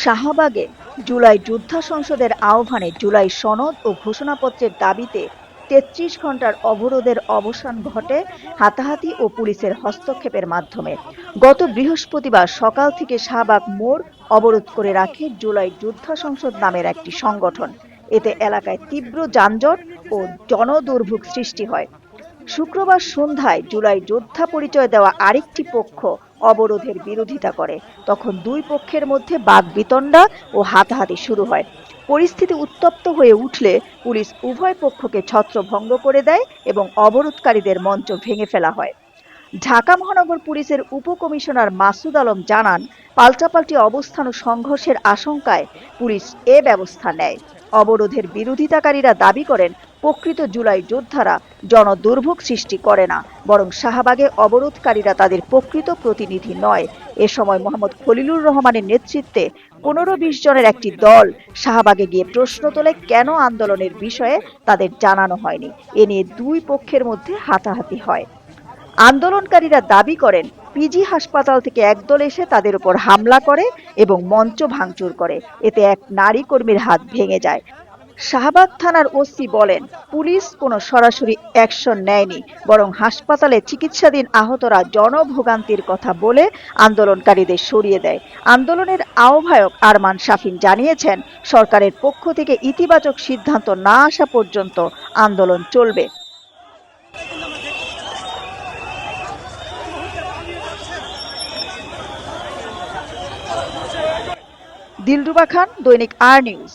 শাহবাগে জুলাই যোদ্ধা সংসদের আহ্বানে জুলাই সনদ ও ঘোষণাপত্রের দাবিতে ৩৩ ঘণ্টার অবরোধের অবসান ঘটে হাতাহাতি ও পুলিশের হস্তক্ষেপের মাধ্যমে। গত বৃহস্পতিবার সকাল থেকে শাহবাগ মোড় অবরোধ করে রাখে জুলাই যোদ্ধা সংসদ নামের একটি সংগঠন। এতে এলাকায় তীব্র যানজট ও জনদুর্ভোগ সৃষ্টি হয়। শুক্রবার সন্ধ্যায় জুলাই যোদ্ধা পরিচয় দেওয়া আরেকটি পক্ষ অবরোধের বিরোধিতা করে। তখন দুই পক্ষের মধ্যে বাকবিতণ্ডা ও হাতাহাতি শুরু হয়। পরিস্থিতি উত্তপ্ত হয়ে উঠলে পুলিশ উভয় পক্ষকে ছত্রভঙ্গ করে দেয় এবং অবরোধকারীদের মঞ্চ ভেঙে ফেলা হয়। ঢাকা মহানগর পুলিশের উপকমিশনার মাসুদ আলম জানান, পাল্টাপাল্টি অবস্থান ও সংঘর্ষের আশঙ্কায় পুলিশ এ ব্যবস্থা নেয়। অবরোধের বিরোধিতাকারীরা দাবি করেন, প্রকৃত জুলাই যোদ্ধারা জনদুর্ভোগ সৃষ্টি করে না, বরং শাহবাগে অবরোধকারীরা তাদের প্রকৃত প্রতিনিধি নয়। এ সময় মোহাম্মদ খলিলুর রহমানের নেতৃত্বে ১৫-২০ জনের একটি দল শাহবাগে গিয়ে প্রশ্ন তোলে কেন আন্দোলনের বিষয়ে তাদের জানানো হয়নি। এ নিয়ে দুই পক্ষের মধ্যে হাতাহাতি হয়। আন্দোলনকারীরা দাবি করেন, পিজি হাসপাতাল থেকে একদল এসে তাদের উপর হামলা করে এবং মঞ্চ ভাঙচুর করে। এতে এক নারী কর্মীর হাত ভেঙে যায়। শাহবাগ থানার ওসি বলেন, পুলিশ কোনো সরাসরি অ্যাকশন নেয়নি, বরং হাসপাতালে চিকিৎসাধীন আহতরা জনভোগান্তির কথা বলে আন্দোলনকারীদের সরিয়ে দেয়। আন্দোলনের আহ্বায়ক আরমান শাফিন জানিয়েছেন, সরকারের পক্ষ থেকে ইতিবাচক সিদ্ধান্ত না আসা পর্যন্ত আন্দোলন চলবে। দিলরুবা খান, দৈনিক আর নিউজ।